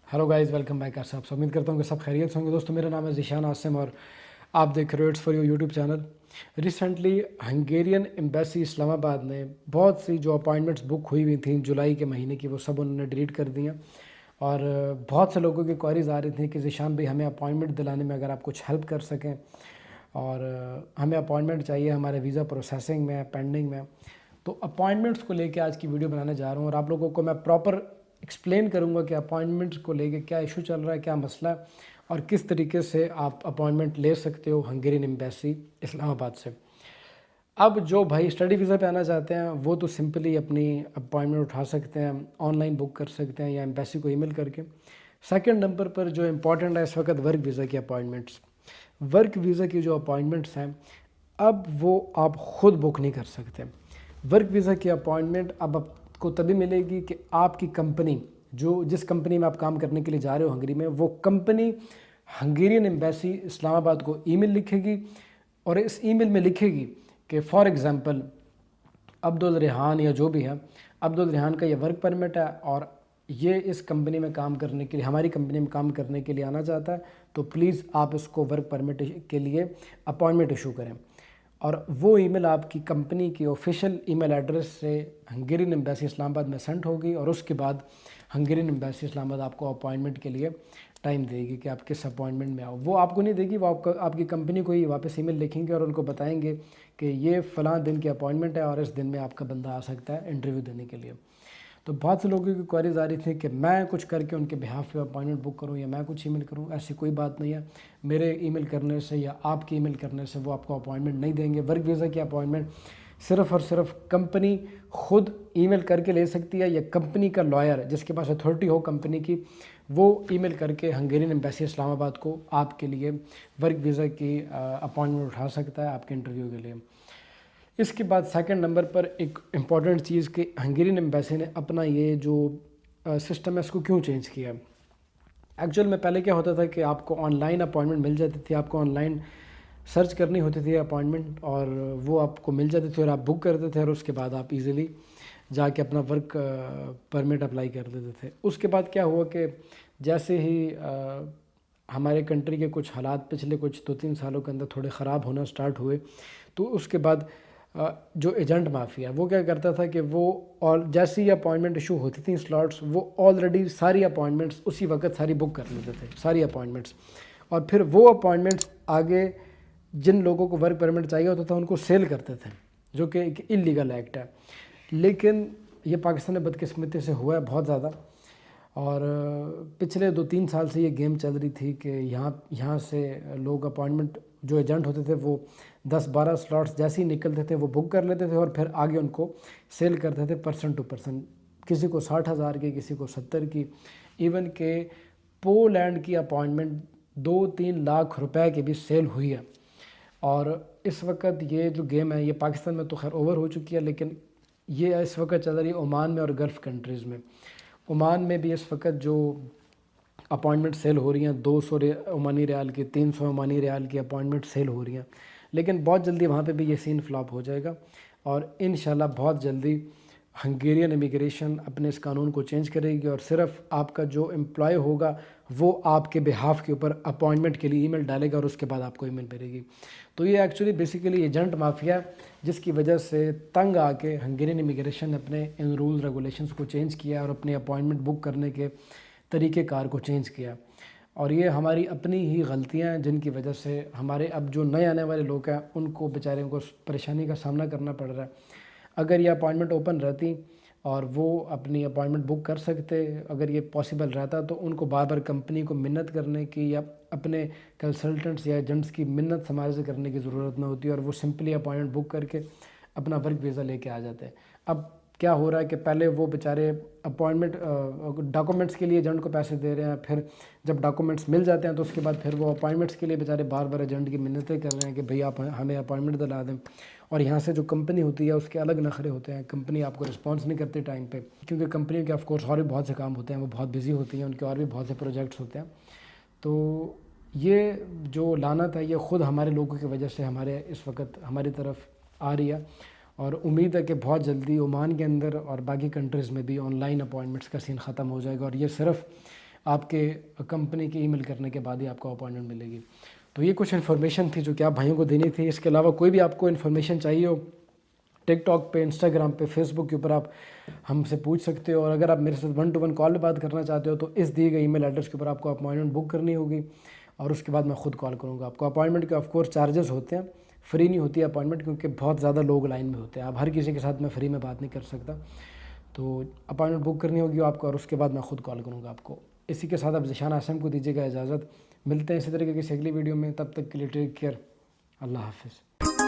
Hello guys, welcome back साहब। उम्मीद करता हूँ कि सब खैरियत से होंगे। दोस्तों, मेरा नाम है ज़ीशान आसिम और आप देख रहे हो it's for you YouTube channel. Recently Hungarian embassy Islamabad ने बहुत सी जो अपॉइंटमेंट्स बुक हुई थी जुलाई के महीने की, वो सब उन्होंने डिलीट कर दी हैं। और बहुत से लोगों की क्वारीज आ रही थी कि ज़ीशान भाई, हमें अपॉइंटमेंट दिलाने में अगर आप कुछ हेल्प कर सकें, और हमें अपॉइंटमेंट चाहिए, हमारे वीज़ा प्रोसेसिंग में है, पेंडिंग में है। तो अपॉइंटमेंट्स को लेके आज की वीडियो बनाने जा रहा हूँ और आप लोगों को मैं प्रॉपर एक्सप्लेन करूँगा कि अपॉइंटमेंट्स को लेके क्या इशू चल रहा है, क्या मसला है, और किस तरीके से आप अपॉइंटमेंट ले सकते हो हंगेरियन एम्बेसी इस्लामाबाद से। अब जो भाई स्टडी वीज़ा पे आना चाहते हैं वो तो सिंपली अपनी अपॉइंटमेंट उठा सकते हैं, ऑनलाइन बुक कर सकते हैं या एम्बेसी को ईमेल करके। सेकंड नंबर पर जो इम्पोर्टेंट है इस वक्त, वर्क वीज़ा की अपॉइंटमेंट्स। वर्क वीज़ा की जो अपॉइंटमेंट्स हैं, अब वो आप ख़ुद बुक नहीं कर सकते। वर्क वीज़ा की अपॉइंटमेंट अब आपको तभी मिलेगी कि आपकी कंपनी, जो जिस कंपनी में आप काम करने के लिए जा रहे हो हंगरी में, वो कंपनी हंगेरियन एम्बेसी इस्लामाबाद को ईमेल लिखेगी और इस ईमेल में लिखेगी कि फॉर एग्ज़ाम्पल अब्दुल रेहान या जो भी है, अब्दुल रेहान का ये वर्क परमिट है और ये इस कंपनी में काम करने के लिए, हमारी कंपनी में काम करने के लिए आना चाहता है, तो प्लीज़ आप इसको वर्क परमिट के लिए अपॉइंटमेंट इशू करें। और वो ईमेल आपकी कंपनी की ऑफिशियल ईमेल एड्रेस से हंगेरियन एम्बेसी इस्लामाबाद में सेंड होगी और उसके बाद हंगेरियन एम्बेसी इस्लामाबाद आपको अपॉइंटमेंट के लिए टाइम देगी कि आप किस अपॉइंटमेंट में आओ। वो आपको नहीं देगी, वो आपकी कंपनी को ही वापस ईमेल लिखेंगे और उनको बताएंगे कि ये फ़लाँ दिन की अपॉइंटमेंट है और इस दिन में आपका बंदा आ सकता है इंटरव्यू देने के लिए। तो बहुत से लोगों की क्वेरीज आ रही थी कि मैं कुछ करके उनके बिहाफ पे अपॉइंटमेंट बुक करूं या मैं कुछ ईमेल करूं। ऐसी कोई बात नहीं है। मेरे ईमेल करने से या आपके ईमेल करने से वो आपको अपॉइंटमेंट नहीं देंगे। वर्क वीज़ा की अपॉइंटमेंट सिर्फ़ और सिर्फ कंपनी खुद ईमेल करके ले सकती है या कंपनी का लॉयर जिसके पास अथॉरिटी हो कंपनी की, वो ईमेल करके हंगेरियन एम्बेसी इस्लामाबाद को आपके लिए वर्क वीज़ा की अपॉइंटमेंट उठा सकता है आपके इंटरव्यू के लिए। इसके बाद सेकंड नंबर पर एक इम्पॉर्टेंट चीज़ कि हंगेरियन एम्बेसी ने अपना ये जो सिस्टम है इसको क्यों चेंज किया। एक्चुअल में पहले क्या होता था कि आपको ऑनलाइन अपॉइंटमेंट मिल जाती थी, आपको ऑनलाइन सर्च करनी होती थी अपॉइंटमेंट और वो आपको मिल जाती थी और आप बुक करते थे और उसके बाद आप इजीली जाके अपना वर्क परमिट अप्लाई कर देते थे। उसके बाद क्या हुआ कि जैसे ही हमारे कंट्री के कुछ हालात पिछले कुछ 2-3 सालों के अंदर थोड़े ख़राब होना स्टार्ट हुए, तो उसके बाद जो एजेंट माफिया वो क्या करता था कि वो, और जैसी ही अपॉइंटमेंट इशू होती थी स्लॉट्स, वो ऑलरेडी सारी अपॉइंटमेंट्स उसी वक्त सारी बुक कर लेते थे, सारी अपॉइंटमेंट्स। और फिर वो अपॉइंटमेंट्स आगे जिन लोगों को वर्क परमिट चाहिए होता था उनको सेल करते थे, जो कि एक इलीगल एक्ट है। लेकिन ये पाकिस्तान में बदकिस्मती से हुआ है बहुत ज़्यादा, और पिछले 2-3 साल से ये गेम चल रही थी कि यहाँ से लोग अपॉइंटमेंट, जो एजेंट होते थे वो 10-12 स्लॉट्स जैसे ही निकलते थे वो बुक कर लेते थे और फिर आगे उनको सेल करते थे पर्सन टू पर्सन। किसी को 60,000 की, किसी को 70 की, इवन के पोलैंड की अपॉइंटमेंट 2-3 लाख रुपए की भी सेल हुई है। और इस वक्त ये जो गेम है ये पाकिस्तान में तो खैर ओवर हो चुकी है, लेकिन ये इस वक्त चल रही है ओमान में और गल्फ़ कंट्रीज़ में। ओमान में भी इस वक्त जो अपॉइंटमेंट सेल हो रही हैं 200 ओमानी रियाल की, 300 ओमानी रियाल की अपॉइंटमेंट सेल हो रही हैं, लेकिन बहुत जल्दी वहाँ पे भी ये सीन फ्लॉप हो जाएगा और इंशाल्लाह बहुत जल्दी हंगेरियन इमिग्रेशन अपने इस कानून को चेंज करेगी और सिर्फ आपका जो एम्प्लॉय होगा वो आपके बिहाफ के ऊपर अपॉइंटमेंट के लिए ईमेल डालेगा और उसके बाद आपको ईमेल मिलेगी। तो ये एक्चुअली बेसिकली एजेंट माफिया, जिसकी वजह से तंग आके हंगेरियन इमिग्रेशन ने अपने इन रूल रेगुलेशंस को चेंज किया और अपने अपॉइंटमेंट बुक करने के तरीक़ेकार को चेंज किया। और ये हमारी अपनी ही गलतियाँ हैं जिनकी वजह से हमारे अब जो नए आने वाले लोग हैं उनको बेचारे को परेशानी का सामना करना पड़ रहा है। अगर ये अपॉइंटमेंट ओपन रहती और वो अपनी अपॉइंटमेंट बुक कर सकते, अगर ये पॉसिबल रहता, तो उनको बार बार कंपनी को मिन्नत करने की या अपने कंसल्टेंट्स या एजेंट्स की मिन्नत समाज से करने की ज़रूरत न होती और वो सिंपली अपॉइंटमेंट बुक करके अपना वर्क वीज़ा लेके आ जाते। अब क्या हो रहा है कि पहले वो बेचारे अपॉइंटमेंट डॉक्यूमेंट्स के लिए एजेंट को पैसे दे रहे हैं, फिर जब डॉक्यूमेंट्स मिल जाते हैं तो उसके बाद फिर वो अपॉइंटमेंट्स के लिए बेचारे बार बार एजेंट की मिन्नतें कर रहे हैं कि भई आप हमें अपॉइंटमेंट दिला दें। और यहाँ से जो कंपनी होती है उसके अलग नखरे होते हैं, कंपनी आपको रिस्पॉन्स नहीं करती टाइम पे, क्योंकि कंपनी के ऑफकोर्स और भी बहुत से काम होते हैं, वो बहुत बिजी होती हैं, उनके और भी बहुत से प्रोजेक्ट्स होते हैं। तो ये जो लानत है ये ख़ुद हमारे लोगों की वजह से हमारे इस वक्त हमारी तरफ आ रही है और उम्मीद है कि बहुत जल्दी ओमान के अंदर और बाकी कंट्रीज़ में भी ऑनलाइन अपॉइंटमेंट्स का सीन ख़त्म हो जाएगा और ये सिर्फ آپ کے کمپنی کے ای میل کرنے کے بعد ہی آپ کو اپائنٹمنٹ ملے گی. تو یہ کچھ انفارمیشن تھی جو کہ آپ بھائیوں کو دینی تھی. اس کے علاوہ کوئی بھی آپ کو انفارمیشن چاہیے ہو، ٹک ٹاک پہ، انسٹاگرام پہ، فیس بک کے اوپر آپ ہم سے پوچھ سکتے ہو. اور اگر آپ میرے ساتھ 1 to 1 کال پہ بات کرنا چاہتے ہو تو اس دیے گئے ای میل ایڈریس کے اوپر آپ کو اپائنٹمنٹ بک کرنی ہوگی، اور اس کے بعد میں خود کال کروں گا آپ کو. اپائنٹمنٹ کے آف کورس چارجز ہوتے ہیں، فری نہیں ہوتی ہے اپائنٹمنٹ، کیونکہ بہت زیادہ لوگ لائن میں ہوتے ہیں. اب ہر کسی کے ساتھ میں فری میں بات نہیں کر سکتا. تو اپائنٹمنٹ بک کرنی ہوگی آپ کو، اور اس کے بعد میں خود کال کروں گا آپ کو. اسی کے ساتھ اب ذیشان عاصم کو دیجیے گا اجازت. ملتے ہیں اسی طریقے کی اگلی ویڈیو میں، تب تک کے لیے ٹیک کیئر. اللہ حافظ.